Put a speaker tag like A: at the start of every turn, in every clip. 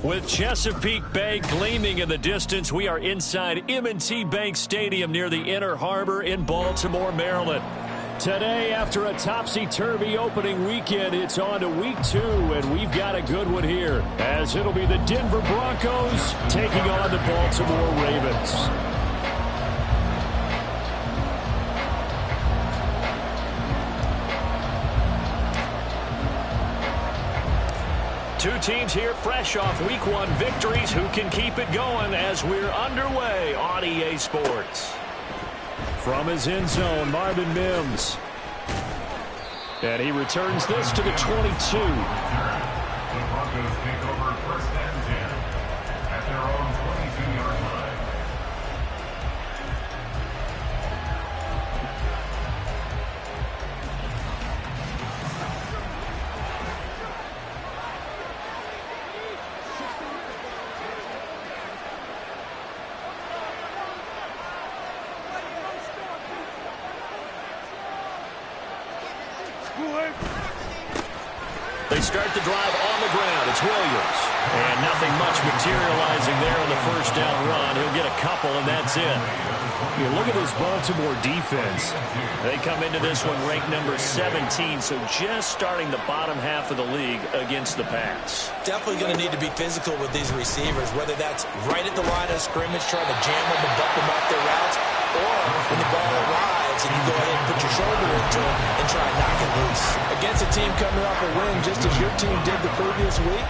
A: With Chesapeake Bay gleaming in the distance, we are inside M&T Bank Stadium near the Inner Harbor in Baltimore, Maryland. Today, after a topsy-turvy opening weekend, it's on to week 2, and we've got a good one here, as it'll be the Denver Broncos taking on the Baltimore Ravens. Two teams here fresh off Week 1 victories. Who can keep it going as we're underway on EA Sports? From his end zone, Marvin Mims. And he returns this to the 22.
B: The Broncos take over first and 10 at their own 22-yard line.
A: They start the drive on the ground. It's Williams. And nothing much materializing there on the first down run. He'll get a couple, and that's it.
C: You look at this Baltimore defense.
A: They come into this one ranked number 17, so just starting the bottom half of the league against the pass.
D: Definitely going to need to be physical with these receivers, whether that's right at the line of scrimmage, trying to jam them and bump them off their routes, or when the ball arrives and you go ahead and put your shoulder into it and try and knock it loose. Against a team coming off a win, just as your team did the previous week,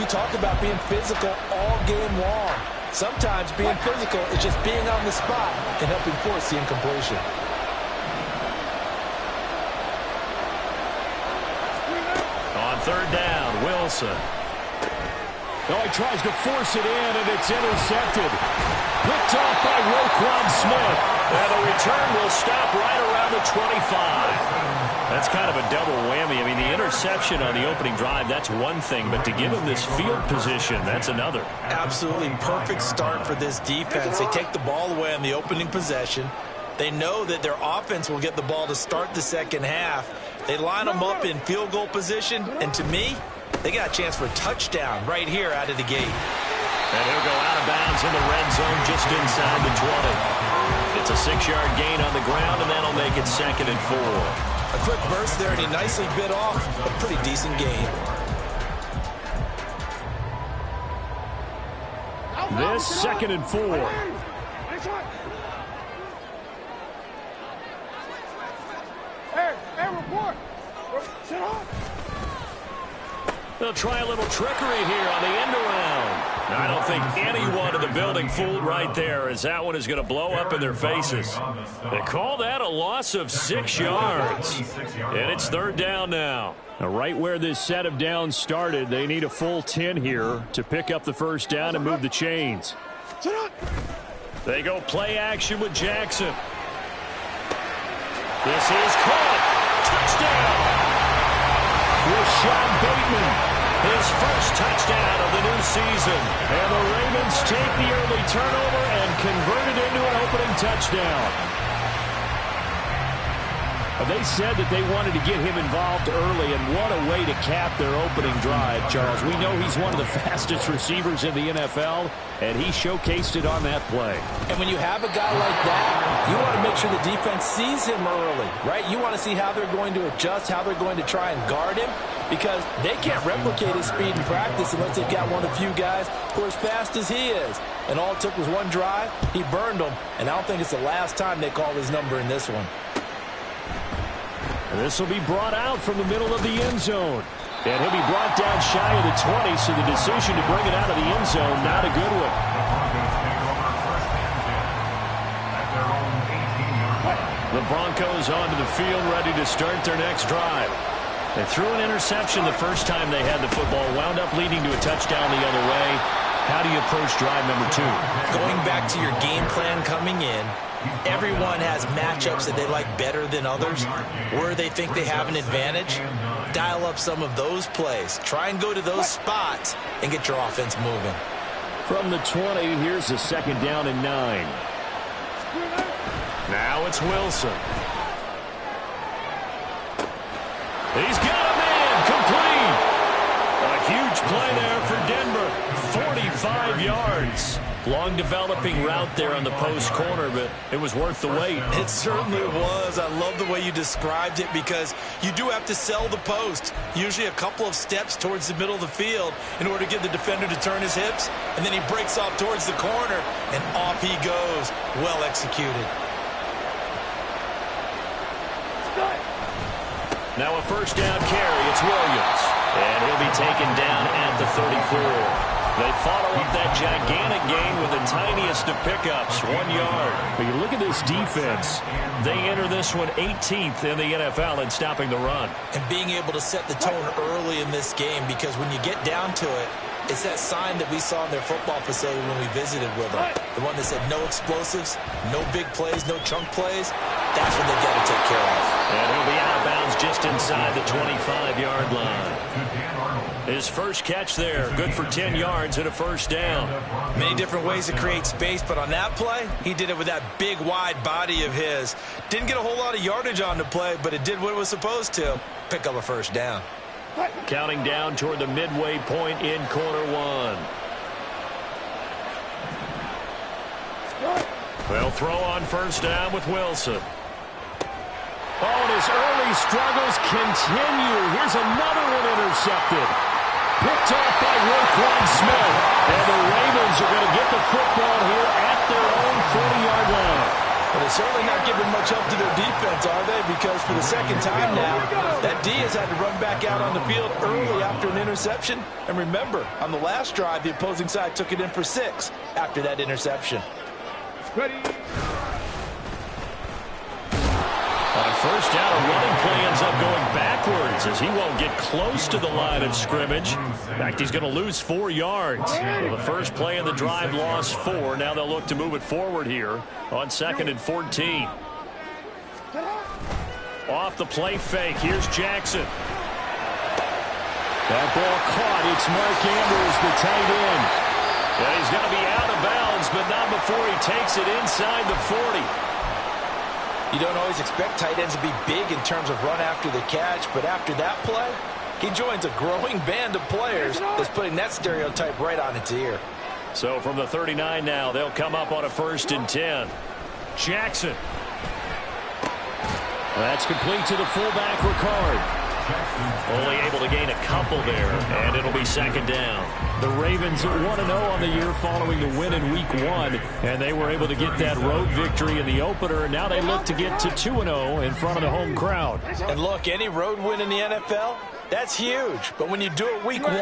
D: you talk about being physical all game long. Sometimes being physical is just being on the spot and helping force the incompletion.
A: On third down, Wilson.
C: Oh, he tries to force it in, and it's intercepted. Picked off by Roquan Smith.
A: And the return will stop right around the 25. That's kind of a double whammy. I mean, the interception on the opening drive, that's one thing, but to give him this field position, that's another.
D: Absolutely perfect start for this defense. They take the ball away on the opening possession. They know that their offense will get the ball to start the second half. They line them up in field goal position, and to me, they got a chance for a touchdown right here out of the gate.
A: And he'll go out of bounds in the red zone just inside the 20. It's a 6-yard gain on the ground, and that'll make it 2nd and 4.
D: A quick burst there, and he nicely bit off a pretty decent gain.
C: This 2nd and 4.
A: They'll try a little trickery here on the end around. I don't think anyone in the building fooled right there, as that one is going to blow up in their faces. They call that a loss of 6 yards. And it's third down now.
C: Now, right where this set of downs started, they need a full 10 here to pick up the first down and move the chains.
A: They go play action with Jackson. This is caught. Touchdown.
C: Rashad Bateman.
A: His first touchdown of the new season.
C: And the Ravens take the early turnover and convert it into an opening touchdown. They said that they wanted to get him involved early, and what a way to cap their opening drive, Charles. We know he's one of the fastest receivers in the NFL, and he showcased it on that play.
D: And when you have a guy like that, you want to make sure the defense sees him early, right? You want to see how they're going to adjust, how they're going to try and guard him, because they can't replicate his speed in practice unless they've got one of the few guys who are as fast as he is. And all it took was one drive. He burned them, and I don't think it's the last time they call his number in this one.
C: This will be brought out from the middle of the end zone. And he'll be brought down shy of the 20, so the decision to bring it out of the end zone, not a good one.
A: The Broncos onto the field, ready to start their next drive. They threw an interception the first time they had the football, wound up leading to a touchdown the other way. How do you approach drive number 2?
D: Going back to your game plan coming in, everyone has matchups that they like better than others, where they think they have an advantage. Dial up some of those plays. Try and go to those spots and get your offense moving.
C: From the 20, here's a 2nd down and 9.
A: Now it's Wilson. He's got a man complete. A huge play there for Denver. 5 yards. Long developing route there on the post corner, but it was worth the wait.
D: It certainly was. I love the way you described it because you do have to sell the post. Usually a couple of steps towards the middle of the field in order to get the defender to turn his hips. And then he breaks off towards the corner, and off he goes. Well executed.
A: Now a first down carry. It's Williams. And he'll be taken down at the 34. They follow up that gigantic gain with the tiniest of pickups, 1 yard.
C: But you look at this defense.
A: They enter this one 18th in the NFL in stopping the run.
D: And being able to set the tone early in this game, because when you get down to it, it's that sign that we saw in their football facility when we visited with them. The one that said no explosives, no big plays, no chunk plays. That's what they've got to take care of.
A: And he'll be out of bounds just inside the 25-yard line. His first catch there, good for 10 yards and a first down.
D: Many different ways to create space, but on that play, he did it with that big, wide body of his. Didn't get a whole lot of yardage on the play, but it did what it was supposed to. Pick up a first down.
A: Counting down toward the midway point in quarter one. They'll throw on first down with Wilson. Oh, and his early struggles continue. Here's another one intercepted. Picked off by Roquan Smith. And the Ravens are going to get the football here at their own 40-yard line.
D: But they're certainly not giving much help to their defense, are they? Because for the second time now, that D has had to run back out on the field early after an interception. And remember, on the last drive, the opposing side took it in for 6 after that interception.
C: Ready.
A: On first down, a running play ends up going backwards as he won't get close to the line of scrimmage. In fact, he's going to lose 4 yards. Well, the first play of the drive lost 4. Now they'll look to move it forward here on 2nd and 14. Off the play fake. Here's Jackson. That ball caught. It's Mark Andrews, the tight end. And he's going to be out of bounds, but not before he takes it inside the 40.
D: You don't always expect tight ends to be big in terms of run after the catch, but after that play, he joins a growing band of players that's putting that stereotype right on its ear.
A: So from the 39 now, they'll come up on a 1st and 10. Jackson. That's complete to the fullback, Ricard. Only able to gain a couple there, and it'll be 2nd down.
C: The Ravens 1-0 on the year following the win in Week 1, and they were able to get that road victory in the opener, and now they look to get to 2-0 in front of the home crowd.
D: And look, any road win in the NFL, that's huge. But when you do it Week 1,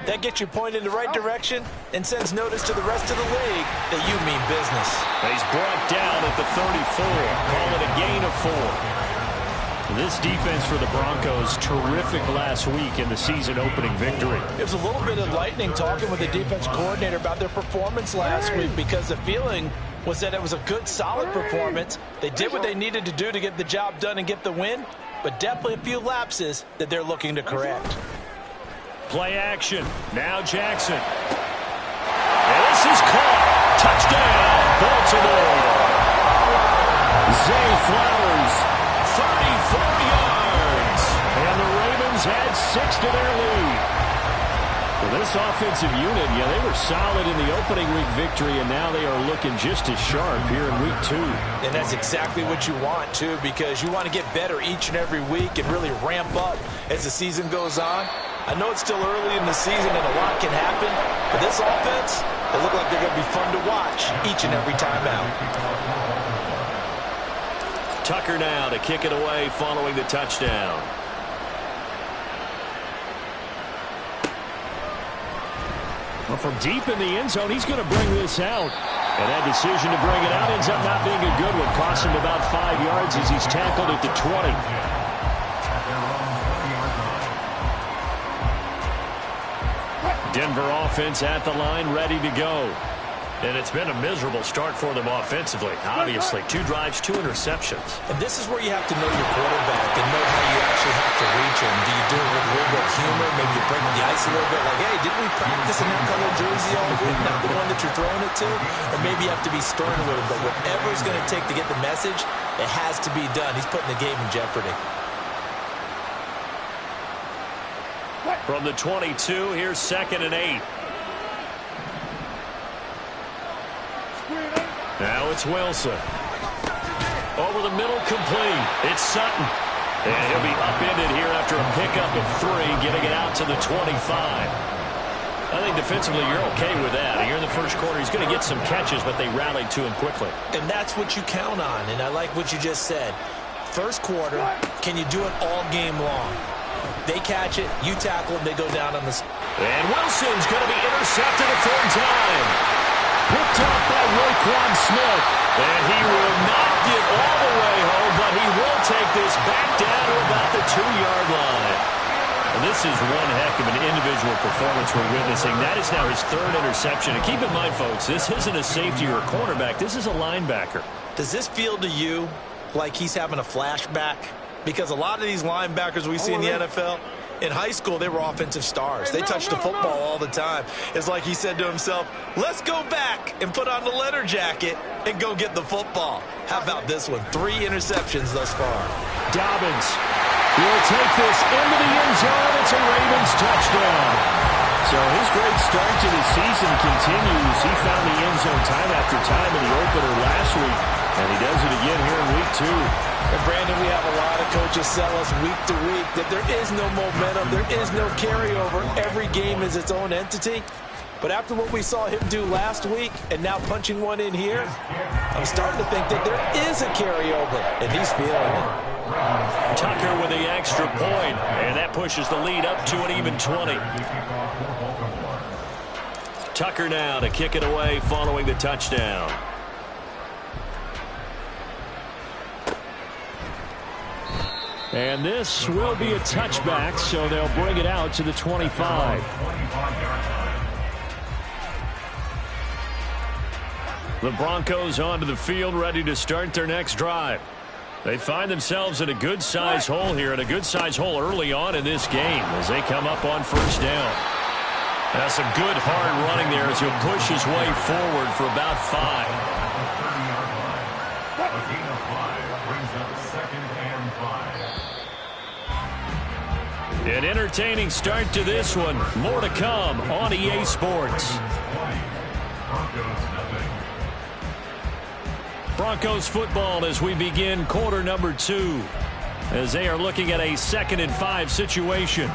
D: that gets you pointed in the right direction and sends notice to the rest of the league that you mean business.
A: He's brought down at the 34. Call it a gain of 4. This defense for the Broncos, terrific last week in the season-opening victory.
D: It was a little bit enlightening talking with the defense coordinator about their performance last week, because the feeling was that it was a good, solid performance. They did what they needed to do to get the job done and get the win, but definitely a few lapses that they're looking to correct.
A: Play action. Now Jackson. And this is caught. Touchdown, Baltimore. Zay Flowers. 34 yards. And the Ravens had 6 to their lead. Well, this offensive unit, yeah, they were solid in the opening week victory, and now they are looking just as sharp here in Week 2.
D: And that's exactly what you want, too, because you want to get better each and every week and really ramp up as the season goes on. I know it's still early in the season and a lot can happen, but this offense, they look like they're going to be fun to watch each and every time out.
A: Tucker now to kick it away following the touchdown. Well, from deep in the end zone, he's going to bring this out. And that decision to bring it out ends up not being a good one. Cost him about 5 yards as he's tackled at the 20. Denver offense at the line, ready to go. And it's been a miserable start for them offensively. Obviously, 2 drives, 2 interceptions.
D: And this is where you have to know your quarterback and know how you actually have to reach him. Do you do it with a little bit of humor? Maybe you break the ice a little bit. Like, hey, didn't we practice in that color jersey all week? Not the one that you're throwing it to? Or maybe you have to be stern with him. But whatever it's going to take to get the message, it has to be done. He's putting the game in jeopardy.
A: From the 22, here's 2nd and 8. it's Wilson. Over the middle, complete. It's Sutton. And he'll be upended here after a pickup of 3, getting it out to the 25. I think defensively you're okay with that. Here in the first quarter, he's going to get some catches, but they rallied to him quickly.
D: And that's what you count on, and I like what you just said. First quarter, can you do it all game long? They catch it, you tackle them, they go down on the...
A: And Wilson's going to be intercepted a third time. Picked up by Roquan Smith. And he will not get all the way home, but he will take this back down to about the 2-yard line. And this is one heck of an individual performance we're witnessing. That is now his 3rd interception. And keep in mind, folks, this isn't a safety or a cornerback. This is a linebacker.
D: Does this feel to you like he's having a flashback? Because a lot of these linebackers we see in the NFL, in high school, they were offensive stars. They touched the football all the time. It's like he said to himself, let's go back and put on the letter jacket and go get the football. How about this one? 3 interceptions thus far.
A: Dobbins will take this into the end zone. It's a Ravens touchdown.
C: So his great start to the season continues. He found the end zone time after time in the opener last week, and he does it again here in week 2.
D: And Brandon, we have a lot of coaches sell us week to week that there is no momentum, there is no carryover. Every game is its own entity. But after what we saw him do last week and now punching one in here, I'm starting to think that there is a carryover, and he's feeling it.
A: Tucker with the extra point, and that pushes the lead up to an even 20. Tucker now to kick it away following the touchdown. And this will be a touchback, so they'll bring it out to the 25. The Broncos onto the field, ready to start their next drive. They find themselves in a good-size hole here, and a good-size hole early on in this game as they come up on first down. Now some good hard running there as he'll push his way forward for about 5. An entertaining start to this one. More to come on EA Sports. Broncos football as we begin quarter number 2, as they are looking at a 2nd and 5 situation.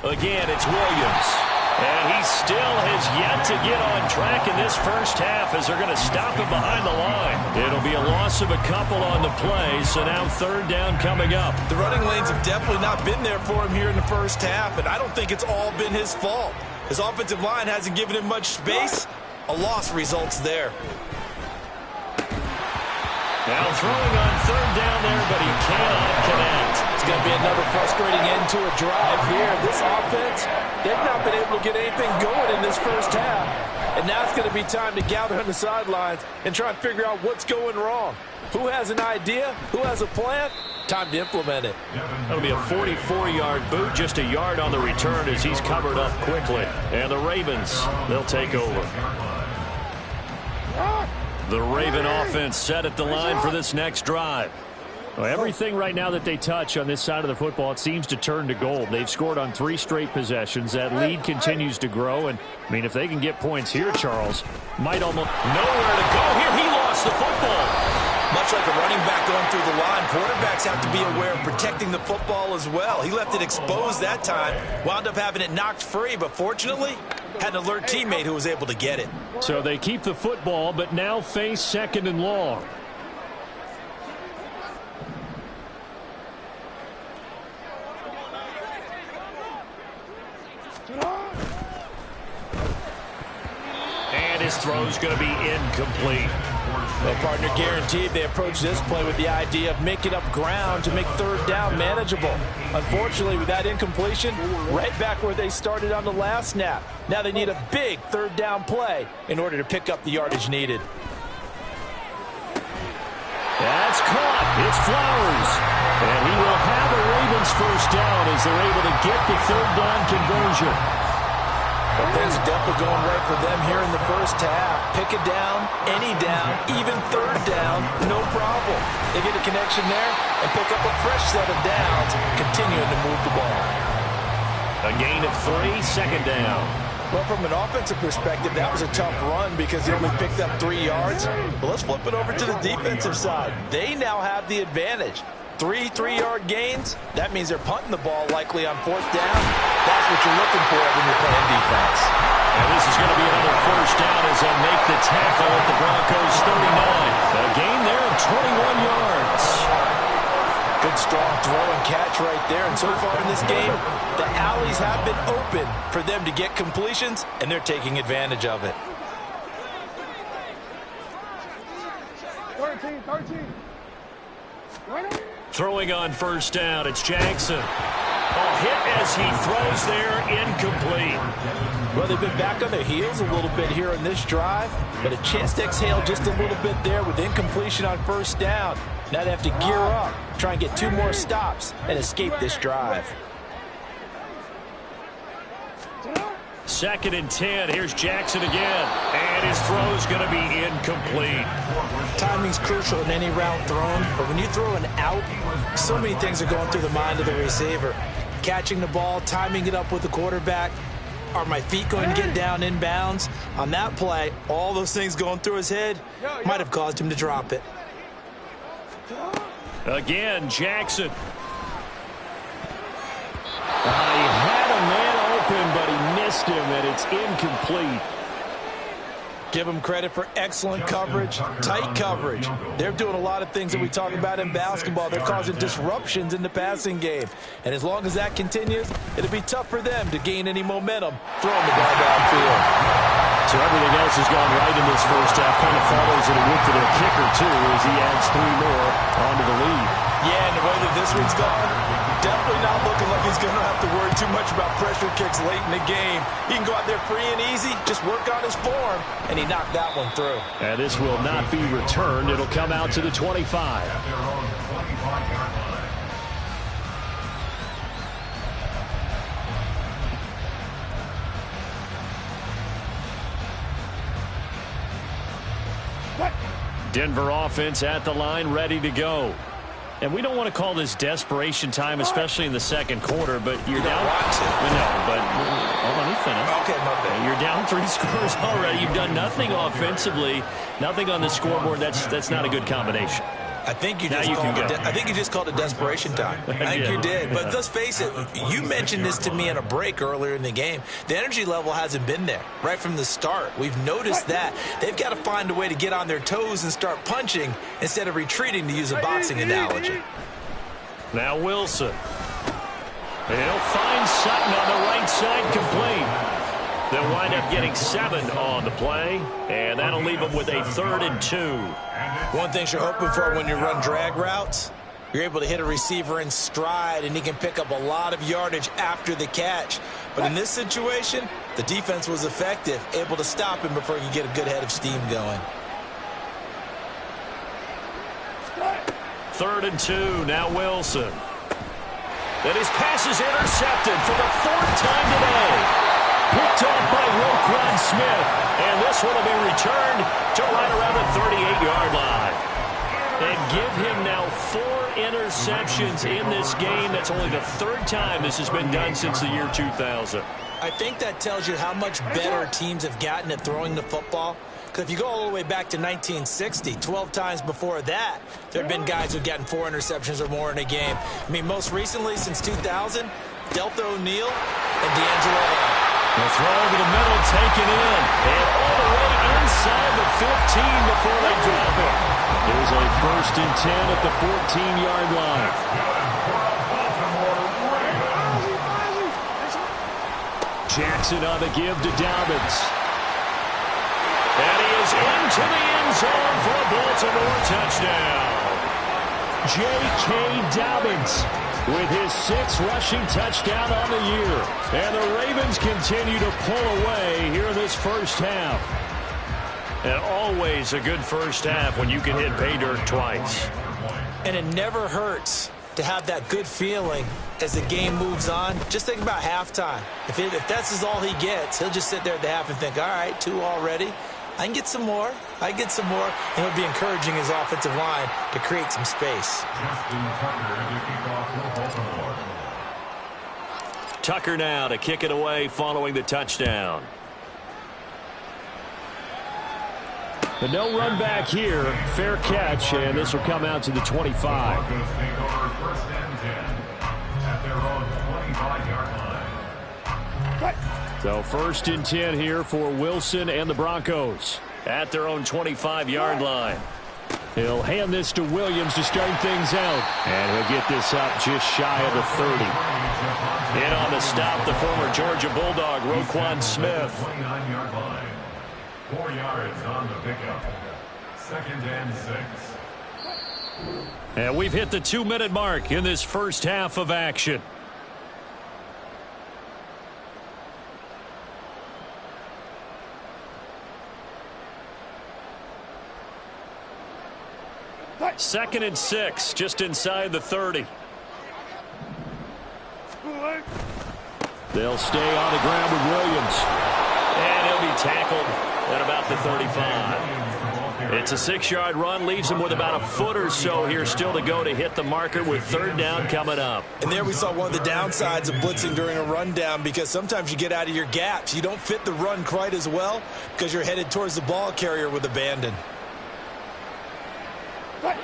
A: Again, it's Williams. And he still has yet to get on track in this first half as they're going to stop him behind the line. It'll be a loss of a couple on the play, so now 3rd down coming up.
D: The running lanes have definitely not been there for him here in the first half, and I don't think it's all been his fault. His offensive line hasn't given him much space. A loss results there.
A: Now throwing on 3rd down there, but he cannot connect.
D: It's going to be another frustrating end to a drive here. This offense, they've not been able to get anything going in this first half. And now it's going to be time to gather on the sidelines and try and figure out what's going wrong. Who has an idea? Who has a plan? Time to implement it.
A: That'll be a 44-yard boot, just a yard on the return as he's covered up quickly. And the Ravens, they'll take over. The Raven offense set at the line for this next drive. Well, everything right now that they touch on this side of the football, it seems to turn to gold. They've scored on 3 straight possessions. That lead continues to grow. And, I mean, if they can get points here, Charles, might almost nowhere to go here. He lost the football.
D: Much like a running back going through the line, quarterbacks have to be aware of protecting the football as well. He left it exposed that time, wound up having it knocked free, but fortunately had an alert teammate who was able to get it.
A: So they keep the football, but now face 2nd and long. And his throw's going to be incomplete.
D: Well, partner, guaranteed they approach this play with the idea of making up ground to make 3rd down manageable. Unfortunately, with that incompletion, right back where they started on the last snap. Now they need a big 3rd down play in order to pick up the yardage needed.
A: That's caught. It's Flowers. And he will have a Ravens first down as they're able to get the 3rd down conversion.
D: Well, things are definitely going right for them here in the first half. Pick it down, any down, even 3rd down, no problem. They get a connection there and pick up a fresh set of downs
C: A gain of 3, second down.
D: Well, from an offensive perspective, that was a tough run because he only picked up 3 yards. But let's flip it over to the defensive side. They now have the advantage. 3 3-yard gains. That means they're punting the ball likely on 4th down. That's what you're looking for when you're playing defense.
C: And this is going to be another first down as they make the tackle at the Broncos 39. A gain there of 21 yards.
D: Good strong throw and catch right there. And so far in this game, the alleys have been open for them to get completions, and they're taking advantage of it.
E: 13.
C: Throwing on first down, it's Jackson. Hit as he throws there, incomplete.
D: Well, they've been back on their heels a little bit here on this drive, but a chance to exhale just a little bit there with incompletion on first down. Now they have to gear up, try and get 2 more stops, and escape this drive.
C: 2nd and 10. Here's Jackson again. And his throw is going to be incomplete.
D: Timing's crucial in any route thrown, but when you throw an out, so many things are going through the mind of the receiver. Catching the ball, timing it up with the quarterback. Are my feet going to get down in bounds? On that play, all those things going through his head might have caused him to drop it.
C: Again, Jackson. He had a man open, but he missed him, and it's incomplete.
D: Give them credit for excellent coverage, tight coverage. They're doing a lot of things that we talk about in basketball. They're causing disruptions in the passing game. And as long as that continues, it'll be tough for them to gain any momentum throwing the ball downfield.
C: So everything else has gone right in this first half. Kind of follows it with the kicker, too, as he adds 3 more onto the lead.
D: Yeah, and the way that this one's gone, definitely not looking like he's going to have to worry too much about pressure kicks late in the game. He can go out there free and easy, just work on his form, and he knocked that one through.
C: And this will not be returned. It'll come out to the 25. Denver offense at the line, ready to go. And we don't want to call this desperation time, especially in the second quarter, but you're down. No, but let me finish.
D: Okay, my bad.
C: You're down 3 scores already. You've done nothing offensively, nothing on the scoreboard. That's not a good combination.
D: I think you just called it desperation time. I think you did. But let's face it, you mentioned this to me in a break earlier in the game. The energy level hasn't been there right from the start. We've noticed that. They've got to find a way to get on their toes and start punching instead of retreating, to use a boxing analogy.
C: Now Wilson. He'll find Sutton on the right side, complete. They'll wind up getting 7 on the play, and that'll leave them with a 3rd and 2.
D: One thing you're hoping for when you run drag routes, you're able to hit a receiver in stride, and he can pick up a lot of yardage after the catch. But in this situation, the defense was effective, able to stop him before he could get a good head of steam going.
C: 3rd and 2, now Wilson. And his pass is intercepted for the 4th time today. Picked off by Roquan Smith. And this one will be returned to right around the 38-yard line. And give him now 4 interceptions in this game. That's only the 3rd time this has been done since the year 2000.
D: I think that tells you how much better teams have gotten at throwing the football. Because if you go all the way back to 1960, 12 times before that, there have been guys who've gotten 4 interceptions or more in a game. I mean, most recently, since 2000, Delta O'Neal and D'Angelo.
C: The throw over the middle, taken in, and all the way inside the 15 before they drop it. There's a 1st and 10 at the 14-yard line. Jackson on the give to Dobbins. And he is into the end zone for a Baltimore touchdown. J.K. Dobbins with his 6th rushing touchdown on the year. And the Ravens continue to pull away here in this first half. And always a good first half when you can hit pay dirt twice.
D: And it never hurts to have that good feeling as the game moves on. Just think about halftime. If that's all he gets, he'll just sit there at the half and think, all right, 2 already. I can get some more. I can get some more. And he'll be encouraging his offensive line to create some space.
A: Tucker now to kick it away following the touchdown. But no run back here. Fair catch, and this will come out to the 25.
B: Broncos take over first and 10 at their own 25-yard line.
A: So first and 10 here for Wilson and the Broncos at their own 25-yard line. He'll hand this to Williams to start things out. And he'll get this up just shy of the 30. In on the stop, the former Georgia Bulldog, Roquan Smith.
B: 29-yard line. 4 yards on the pickup. Second and 6.
A: And we've hit the 2-minute mark in this first half of action. Second and 6, just inside the 30. They'll stay on the ground with Williams. And he'll be tackled at about the 35. It's a 6-yard run, leaves him with about a foot or so here still to go to hit the marker with third down coming up.
D: And there we saw one of the downsides of blitzing during a rundown, because sometimes you get out of your gaps. You don't fit the run quite as well because you're headed towards the ball carrier with abandon.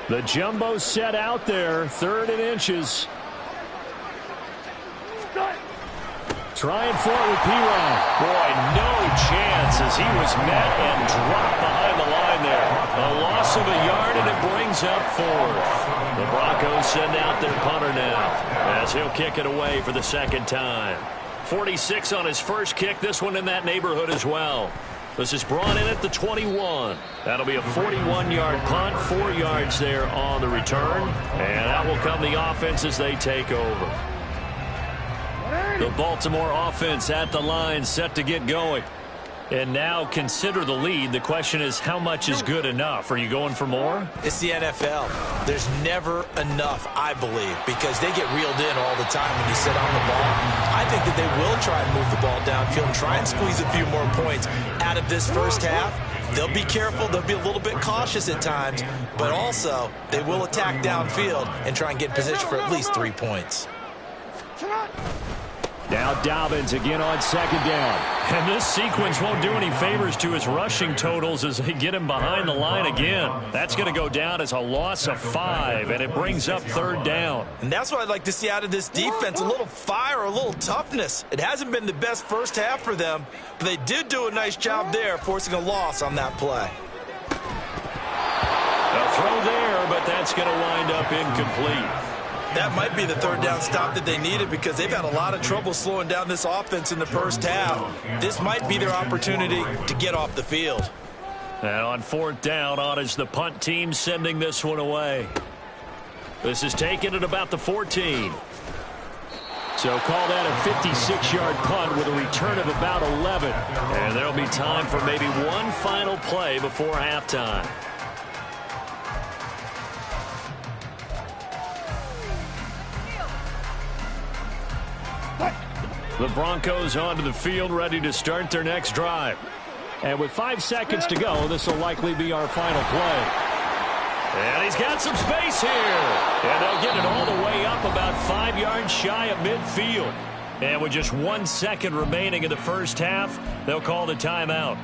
A: The jumbo set out there, 3rd and inches. Trying for it with P-Ron. Boy, no chance as he was met and dropped behind the line there. A loss of a yard, and it brings up 4th. The Broncos send out their punter now as he'll kick it away for the second time. 46 on his first kick, this one in that neighborhood as well. This is brought in at the 21. That'll be a 41-yard punt, 4 yards there on the return. And out will come the offense as they take over. The Baltimore offense at the line, set to get going. And now consider the lead. The question is, how much is good enough? Are you going for more?
D: It's the NFL. There's never enough, I believe, because they get reeled in all the time when you sit on the ball. I think that they will try and move the ball downfield and try and squeeze a few more points out of this first half. They'll be careful. They'll be a little bit cautious at times, but also they will attack downfield and try and get in position for at least 3 points.
A: Now Dobbins again on second down. And this sequence won't do any favors to his rushing totals as they get him behind the line again. That's going to go down as a loss of 5, and it brings up third down.
D: And that's what I'd like to see out of this defense, a little fire, a little toughness. It hasn't been the best first half for them, but they did do a nice job there, forcing a loss on that play.
A: A throw there, but that's going to wind up incomplete.
D: That might be the third down stop that they needed, because they've had a lot of trouble slowing down this offense in the first half. This might be their opportunity to get off the field.
A: And on fourth down, on is the punt team sending this one away. This is taken at about the 14. So call that a 56-yard punt with a return of about 11. And there'll be time for maybe one final play before halftime. The Broncos onto the field, ready to start their next drive. And with 5 seconds to go, this will likely be our final play. And he's got some space here. And they'll get it all the way up about 5 yards shy of midfield. And with just 1 second remaining in the first half, they'll call the timeout.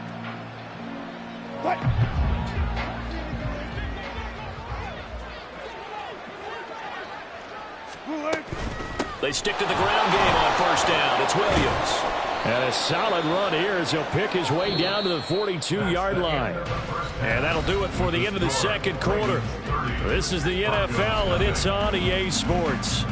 A: They stick to the ground game on first down. It's Williams. And a solid run here as he'll pick his way down to the 42-yard line. And that'll do it for the end of the second quarter. This is the NFL, and it's on EA Sports.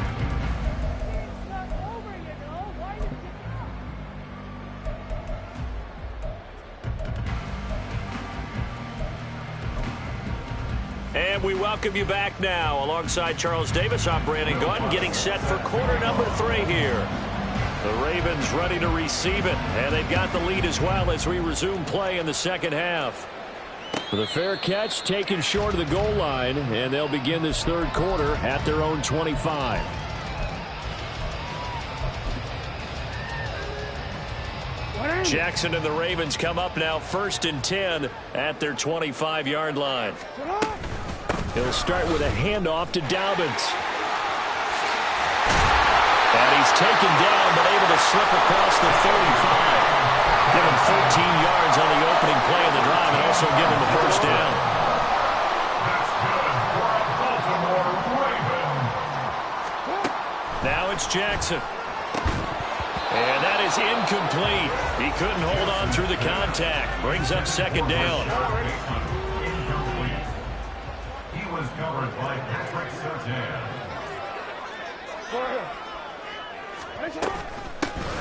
A: And we welcome you back now. Alongside Charles Davis, I'm Brandon Gunn, getting set for quarter number 3 here. The Ravens ready to receive it, and they've got the lead as well as we resume play in the second half. The fair catch taken short of the goal line, and they'll begin this third quarter at their own 25. Jackson and the Ravens come up now first and 10 at their 25-yard line. He'll start with a handoff to Dobbins. And he's taken down, but able to slip across the 35. Give him 14 yards on the opening play of the drive and also give him the first down.
B: That's good for a Baltimore Raven.
A: Now it's Jackson. And that is incomplete. He couldn't hold on through the contact. Brings up second down.
B: Incomplete. He was covered by Patrick Surtain.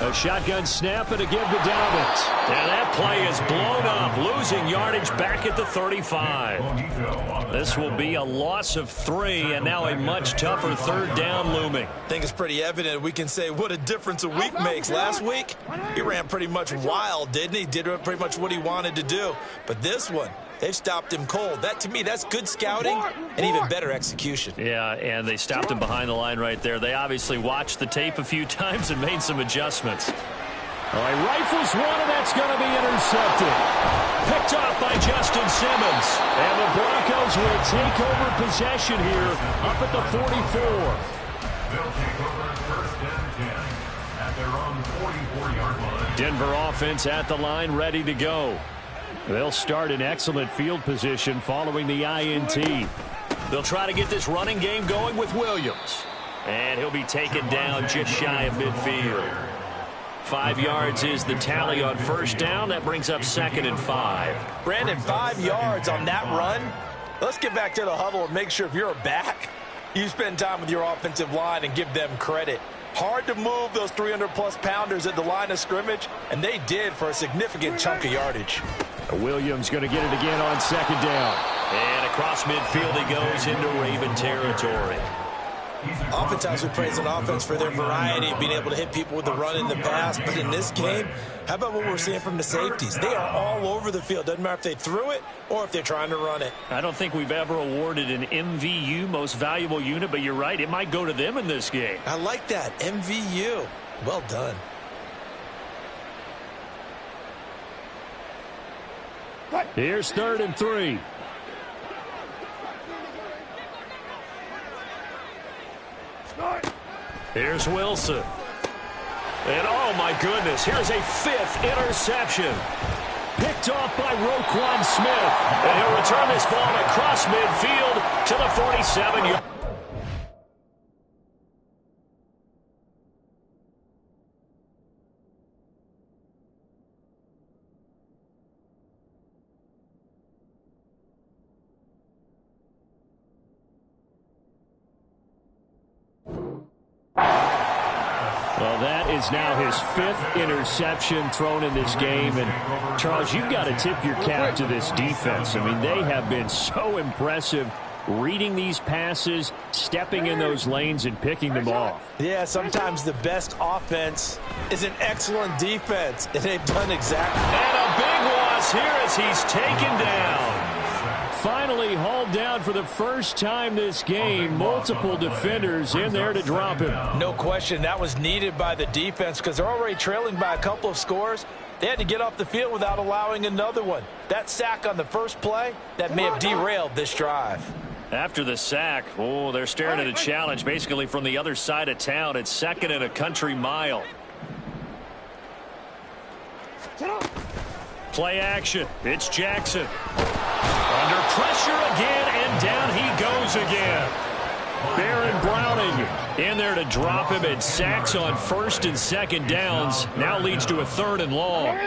A: A shotgun snap and a give to Dobbins. And that play is blown up, losing yardage back at the 35. This will be a loss of 3, and now a much tougher third down looming.
D: I think it's pretty evident. We can say what a difference a week makes. Last week, he ran pretty much wild, didn't he? Did pretty much what he wanted to do. But this one, they've stopped him cold. That, to me, that's good scouting and even better execution.
A: Yeah, and they stopped him behind the line right there. They obviously watched the tape a few times and made some adjustments. All right, rifles one, and that's going to be intercepted. Picked off by Justin Simmons. And the Broncos will take over possession here up at the 44.
B: They'll take over first and 10 at their own 44-yard line.
A: Denver offense at the line, ready to go. They'll start in excellent field position following the INT. They'll try to get this running game going with Williams. And he'll be taken down just shy of midfield. 5 yards is the tally on first down. That brings up 2nd and 5.
D: Brandon, 5 yards on that run. Let's get back to the huddle and make sure if you're a back, you spend time with your offensive line and give them credit. Hard to move those 300-plus pounders at the line of scrimmage, and they did for a significant chunk of yardage.
A: Williams going to get it again on 2nd down. And across midfield he goes into Raven territory.
D: Oftentimes we praise an offense for their variety of being able to hit people with the run in the pass, but in this game, how about what we're seeing from the safeties? They are all over the field. Doesn't matter if they threw it or if they're trying to run it.
A: I don't think we've ever awarded an MVU, most valuable unit, but you're right, it might go to them in this game.
D: I like that, MVU. Well done.
A: Here's 3rd and 3. Here's Wilson. And oh my goodness, here's a 5th interception. Picked off by Roquan Smith. And he'll return this ball across midfield to the 47-yard. Well, that is now his 5th interception thrown in this game. And, Charles, you've got to tip your cap to this defense. I mean, they have been so impressive reading these passes, stepping in those lanes, and picking them off.
D: Yeah, sometimes the best offense is an excellent defense, and they've done exactly.
A: And a big loss here as he's taken down. Finally hauled down for the first time this game. Multiple defenders in there to drop him.
D: No question, that was needed by the defense because they're already trailing by a couple of scores. They had to get off the field without allowing another one. That sack on the first play, that may have derailed this drive.
A: After the sack, oh, they're staring at a challenge basically from the other side of town. It's 2nd and a country mile. Play action. It's Jackson. Under pressure again, and down he goes again. Baron Browning in there to drop him, and sacks on 1st and 2nd downs. Now leads to a 3rd and long.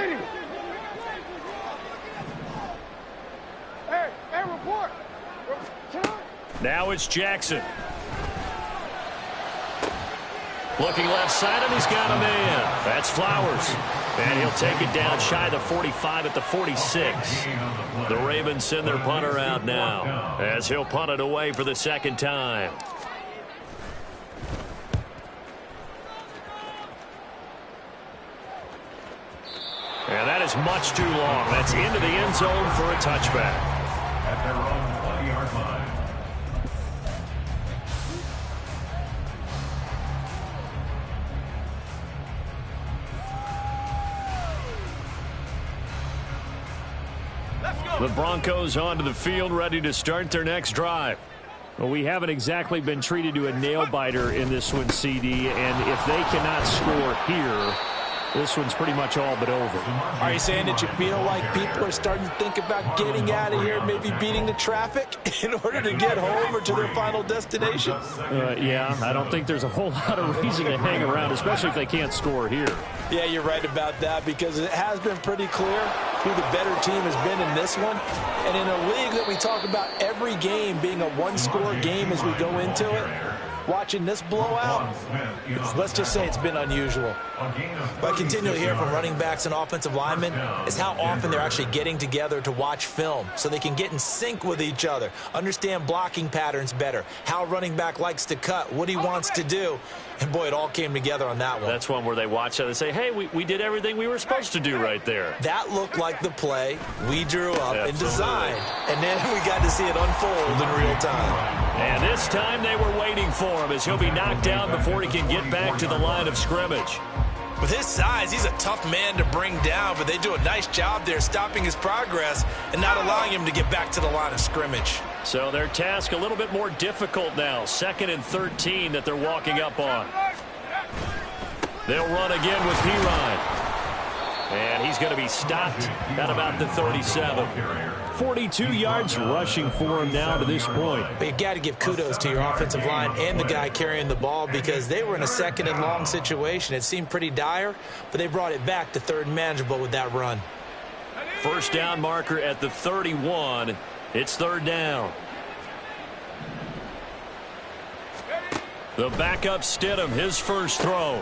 A: Now it's Jackson. Looking left side, and he's got a man. That's Flowers. And he'll take it down shy of the 45 at the 46. The Ravens send their punter out now as he'll punt it away for the 2nd time. And that is much too long. That's into the end zone for a touchback.
B: At their own 20-yard line.
A: The Broncos onto the field, ready to start their next drive. Well, we haven't exactly been treated to a nail-biter in this one, CD, and if they cannot score here, this one's pretty much all but over.
D: Are you saying that you feel like people are starting to think about getting out of here, maybe beating the traffic in order to get home or to their final destination?
A: Yeah, I don't think there's a whole lot of reason to hang around, especially if they can't score here.
D: Yeah, you're right about that, because it has been pretty clear who the better team has been in this one. And in a league that we talk about every game being a one-score game as we go into it, watching this blowout, let's just say it's been unusual. What I continually hear from running backs and offensive linemen is how often they're actually getting together to watch film so they can get in sync with each other, understand blocking patterns better, how a running back likes to cut, what he wants to do. And, boy, it all came together on that one.
A: That's one where they watch it and say, hey, we did everything we were supposed to do right there.
D: That looked like the play we drew up and designed. And then we got to see it unfold in real time.
A: And this time they were waiting for him as he'll be knocked down before he can get back to the line of scrimmage.
D: With his size, he's a tough man to bring down, but they do a nice job there stopping his progress and not allowing him to get back to the line of scrimmage.
A: So their task a little bit more difficult now. 2nd and 13 that they're walking up on. They'll run again with Pirine. And he's going to be stopped at about the 37. 42 yards rushing for him now to this point.
D: But you got to give kudos to your offensive line and the guy carrying the ball, because they were in a 2nd and long situation. It seemed pretty dire, but they brought it back to 3rd and manageable with that run.
A: First down marker at the 31. It's 3rd down. The backup Stidham, his first throw.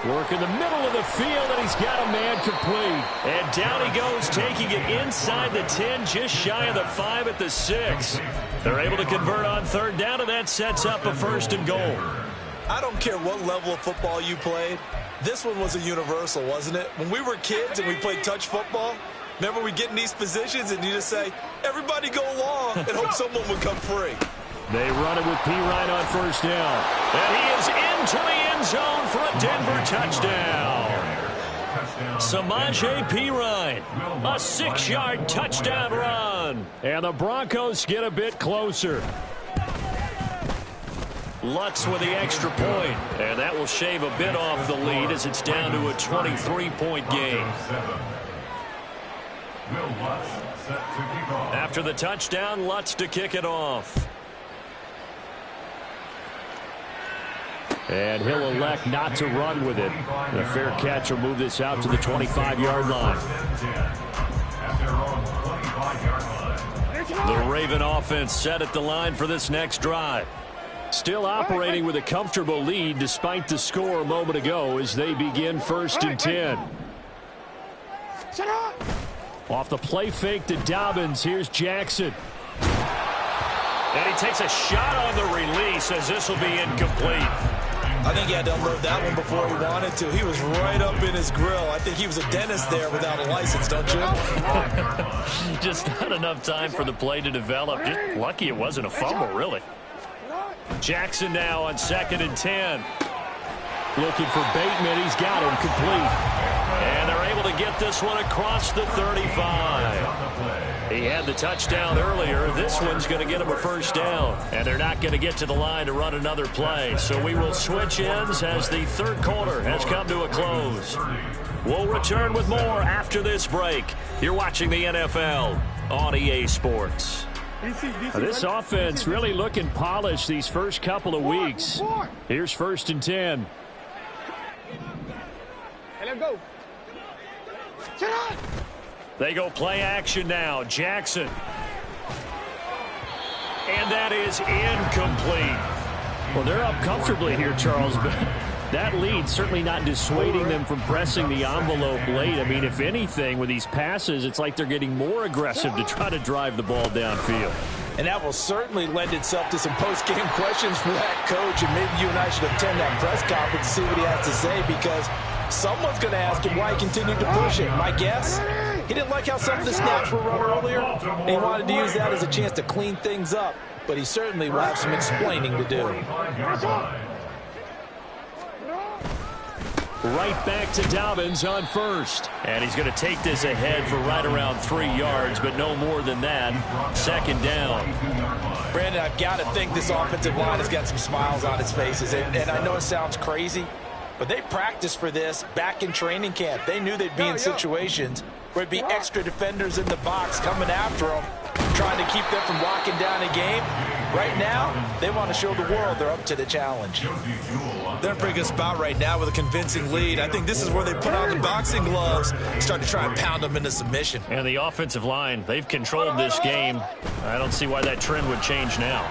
A: Work in the middle of the field, and he's got a man complete. And down he goes, taking it inside the 10, just shy of the 5 at the 6. They're able to convert on 3rd down, and that sets up a 1st and goal.
D: I don't care what level of football you played. This one was a universal, wasn't it? When we were kids and we played touch football, remember we get in these positions and you just say, everybody go long, and hope someone would come free.
A: They run it with Pirine on 1st down. And he is into the end zone for a Denver touchdown. Samaje Pirine, a 6-yard touchdown run. And the Broncos get a bit closer. Lutz with the extra point. And that will shave a bit off the lead as it's down to a 23-point game. After the touchdown, Lutz to kick it off. And he'll elect not to run with it. And a fair catch will move this out to the 25-yard line. The Raven offense set at the line for this next drive. Still operating with a comfortable lead despite the score a moment ago as they begin 1st and 10. Off the play fake to Dobbins, here's Jackson. And he takes a shot on the release as this will be incomplete.
D: I think he had to unload that one before he wanted to. He was right up in his grill. I think he was a dentist there without a license, don't you?
A: Just not enough time for the play to develop. Just lucky it wasn't a fumble, really. Jackson now on 2nd and 10. Looking for Bateman. He's got him complete. And they're able to get this one across the 35. He had the touchdown earlier. This one's going to get him a 1st down. And they're not going to get to the line to run another play. So we will switch ends as the 3rd quarter has come to a close. We'll return with more after this break. You're watching the NFL on EA Sports. This offense really looking polished these first couple of weeks. Here's 1st and 10.
E: Let's go.
A: They go play action now. Jackson. And that is incomplete. Well, they're up comfortably here, Charles, but that lead certainly not dissuading them from pressing the envelope late. I mean, if anything, with these passes, it's like they're getting more aggressive to try to drive the ball downfield.
D: And that will certainly lend itself to some post-game questions for that coach, and maybe you and I should attend that press conference to see what he has to say, because someone's going to ask him why he continued to push it. My guess, he didn't like how some of the snaps were run earlier, and he wanted to use that as a chance to clean things up, but he certainly will have some explaining to do.
A: Right back to Dobbins on first. And he's going to take this ahead for right around 3 yards, but no more than that. Second down.
D: Brandon, I've got to think this offensive line has got some smiles on its faces. And I know it sounds crazy, but they practiced for this back in training camp. They knew they'd be in situations where it'd be extra defenders in the box coming after them, trying to keep them from locking down a game. Right now, they want to show the world they're up to the challenge.
E: They're in a pretty good spot right now with a convincing lead. I think this is where they put on the boxing gloves and start to try and pound them into submission.
A: And the offensive line, they've controlled this game. I don't see why that trend would change now.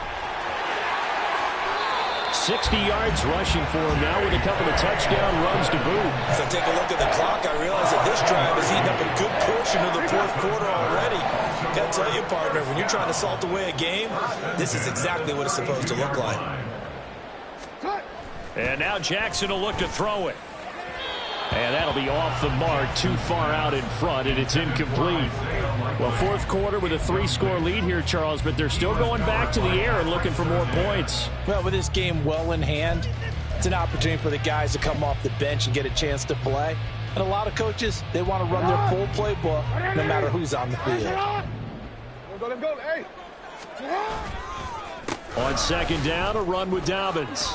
A: 60 yards rushing for him now with a couple of touchdown runs to boot.
D: As I take a look at the clock, I realize that this drive has eaten up a good portion of the fourth quarter already. Got to tell you, partner, when you're trying to salt away a game, this is exactly what it's supposed to look like.
A: And now Jackson will look to throw it. And that'll be off the mark, too far out in front, and it's incomplete. Well, fourth quarter with a 3-score lead here, Charles, but they're still going back to the air and looking for more points.
D: Well, with this game well in hand, it's an opportunity for the guys to come off the bench and get a chance to play. And a lot of coaches, they want to run their full playbook no matter who's on the field.
A: On second down, a run with Dobbins.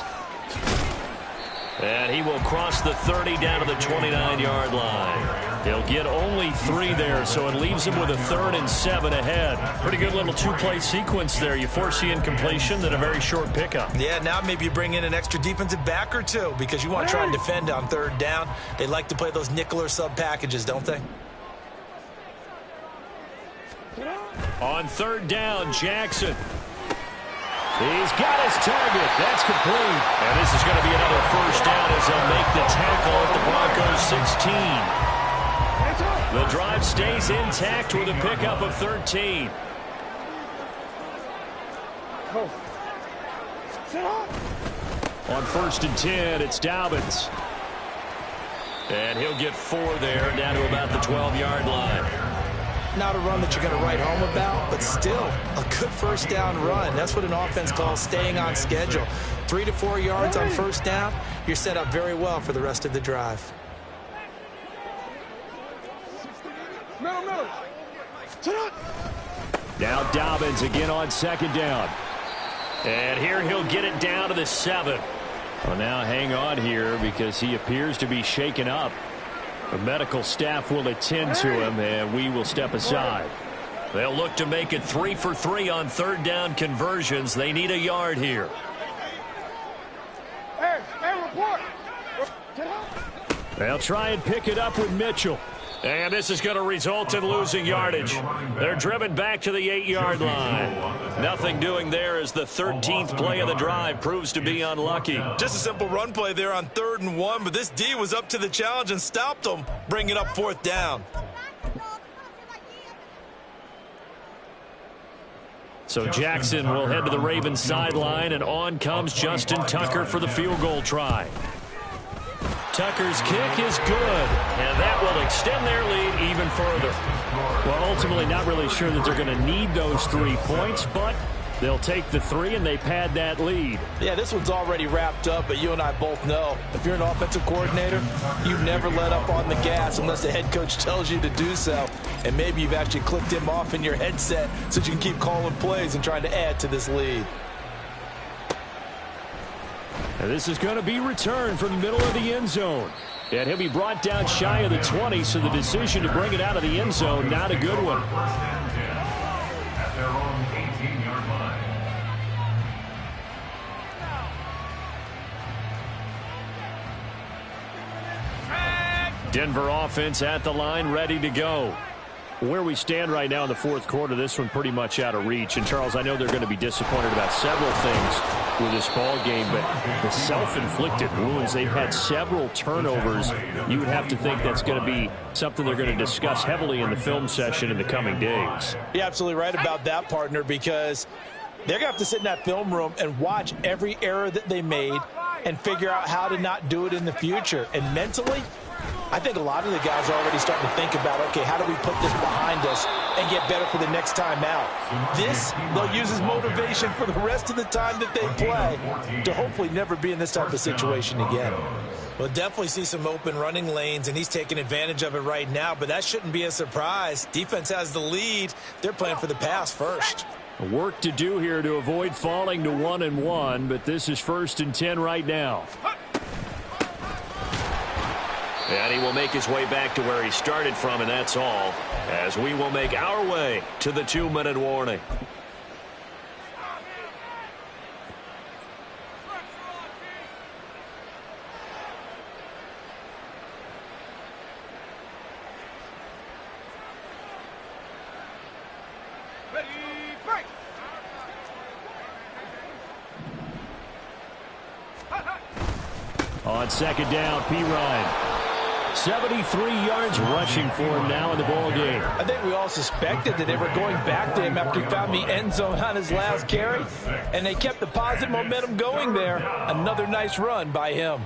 A: And he will cross the 30 down to the 29-yard line. He'll get only 3 there, so it leaves him with a 3rd and 7 ahead. Pretty good little 2-play sequence there. You force the incompletion, then a very short pickup.
E: Yeah, now maybe you bring in an extra defensive back or two because you want to try and defend on 3rd down. They like to play those nickel or sub packages, don't they?
A: On 3rd down, Jackson. He's got his target. That's complete. And this is going to be another first down as they'll make the tackle at the Broncos 16. The drive stays intact with a pickup of 13. On 1st and 10, it's Dobbins. And he'll get 4 there, down to about the 12-yard line.
D: Not a run that you're going to write home about, but still a good first down run. That's what an offense calls staying on schedule. 3 to 4 yards on first down, you're set up very well for the rest of the drive.
A: Now Dobbins again on second down. And here he'll get it down to the 7. Well, now hang on here because he appears to be shaken up. The medical staff will attend to him, and we will step aside. They'll look to make it 3 for 3 on 3rd down conversions. They need a yard here. They'll try and pick it up with Mitchell. And this is going to result in losing yardage. They're driven back to the 8-yard line. Nothing doing there as the 13th play of the drive proves to be unlucky.
E: Just a simple run play there on 3rd and 1, but this D was up to the challenge and stopped them, bringing up 4th down.
A: So Jackson will head to the Ravens sideline, and on comes Justin Tucker for the field goal try. Tucker's kick is good, and that will extend their lead even further. Well, ultimately not really sure that they're going to need those 3 points, but they'll take the 3 and they pad that lead.
D: Yeah, this one's already wrapped up, but you and I both know if you're an offensive coordinator, you never let up on the gas unless the head coach tells you to do so. And maybe you've actually clicked him off in your headset so you can keep calling plays and trying to add to this lead.
A: And this is going to be returned from the middle of the end zone. And he'll be brought down shy of the 20, so the decision to bring it out of the end zone, not a good one.
B: At their own 18-yard line.
A: Denver offense at the line, ready to go. Where we stand right now in the fourth quarter, this one pretty much out of reach. And, Charles, I know they're going to be disappointed about several things with this ball game, but the self-inflicted wounds, they've had several turnovers. You would have to think that's going to be something they're going to discuss heavily in the film session in the coming days.
D: You're absolutely right about that, partner, because they're going to have to sit in that film room and watch every error that they made and figure out how to not do it in the future. And mentally, I think a lot of the guys are already starting to think about, okay, how do we put this behind us and get better for the next time out? This, they'll use as motivation for the rest of the time that they play to hopefully never be in this type of situation again.
E: We'll definitely see some open running lanes, and he's taking advantage of it right now, but that shouldn't be a surprise. Defense has the lead. They're playing for the pass first.
A: Work to do here to avoid falling to 1-1, but this is 1st and 10 right now. And he will make his way back to where he started from, and that's all, as we will make our way to the 2-minute warning. On 2nd down, Ryan. 73 yards rushing for him now in the ball game.
F: I think we all suspected that they were going back to him after he found the end zone on his last carry, and they kept the positive momentum going there. Another nice run by him.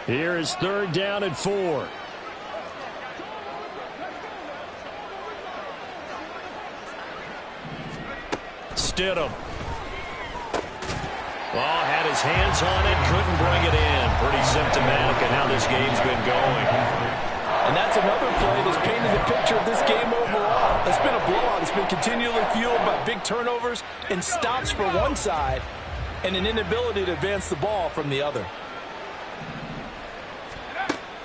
A: Here is 3rd down and 4. Stidham. Oh, had his hands on it, couldn't bring it in. Pretty symptomatic of how this game's been going.
F: And that's another play that's painted the picture of this game overall. It's been a blowout. It's been continually fueled by big turnovers and stops for one side and an inability to advance the ball from the other.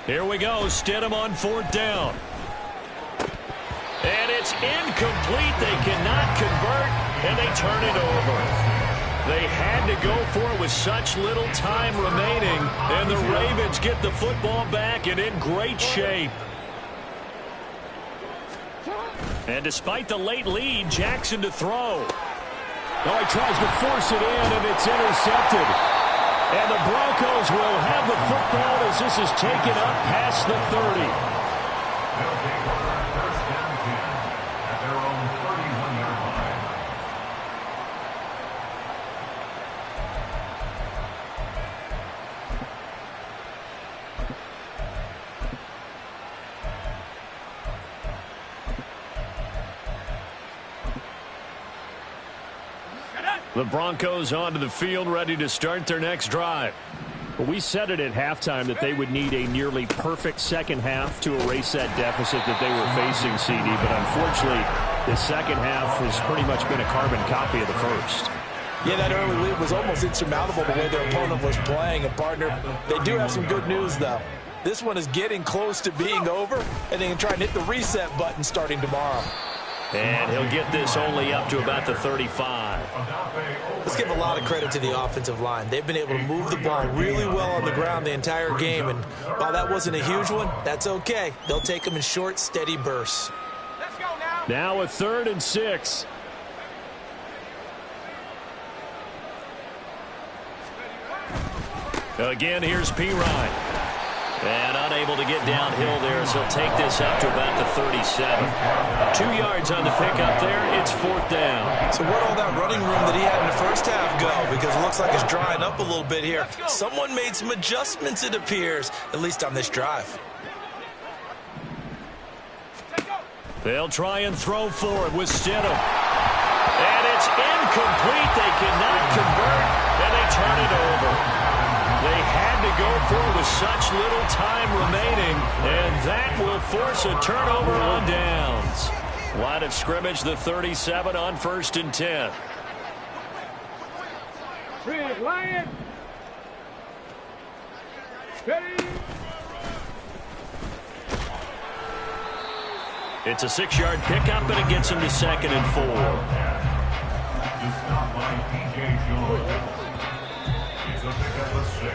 A: Here we go. Stidham on 4th down. And it's incomplete. They cannot convert, and they turn it over. They had to go for it with such little time remaining, and the Ravens get the football back and in great shape. And despite the late lead, Jackson to throw. Oh, he tries to force it in, and it's intercepted. And the Broncos will have the football as this is taken up past the 30.
B: They'll take over 1st and 10 at their own 31-yard line.
A: The Broncos onto the field, ready to start their next drive. Well, we said it at halftime that they would need a nearly perfect second half to erase that deficit that they were facing, CD. But unfortunately, the second half has pretty much been a carbon copy of the first.
F: Yeah, that early lead was almost insurmountable the way their opponent was playing. And, partner, they do have some good news, though. This one is getting close to being over, and they can try and hit the reset button starting tomorrow.
A: And he'll get this only up to about the 35.
E: Let's give a lot of credit to the offensive line. They've been able to move the ball really well on the ground the entire game, and while that wasn't a huge one, that's okay. They'll take them in short, steady bursts.
B: Let's go now.
A: Now a 3rd and 6. Again, here's Ryan. And unable to get downhill there, so he'll take this up to about the 37. 2 yards on the pickup there. It's 4th down.
E: So where'd all that running room that he had in the first half go? Because it looks like it's drying up a little bit here. Someone made some adjustments, it appears, at least on this drive.
A: They'll try and throw for it with Stidham. And it's incomplete. They cannot convert, and they turn it over. They had to go for it with such little time remaining, and that will force a turnover on downs. Line of scrimmage, the 37 on 1st and 10.
B: Lion. Ready.
A: It's a 6-yard pickup, and it gets him to 2nd and 4.
B: To stop by P.J. George. It's a pickup of 6.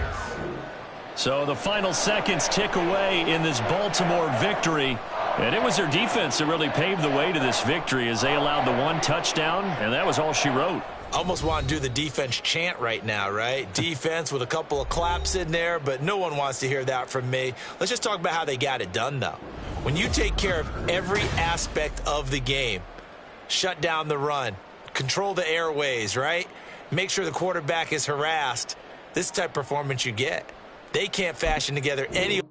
A: So the final seconds tick away in this Baltimore victory. And it was their defense that really paved the way to this victory as they allowed the 1 touchdown, and that was all she wrote.
E: Almost want to do the defense chant right now, right? Defense with a couple of claps in there, but no one wants to hear that from me. Let's just talk about how they got it done, though. When you take care of every aspect of the game, shut down the run, control the airways, right? Make sure the quarterback is harassed. This type of performance you get. They can't fashion together any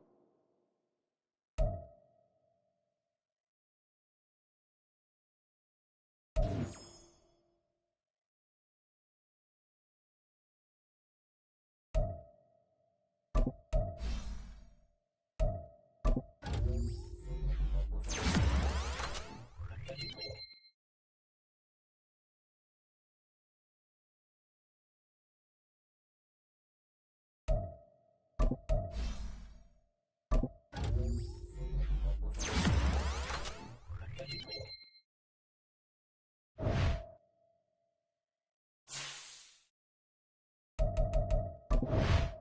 C: now.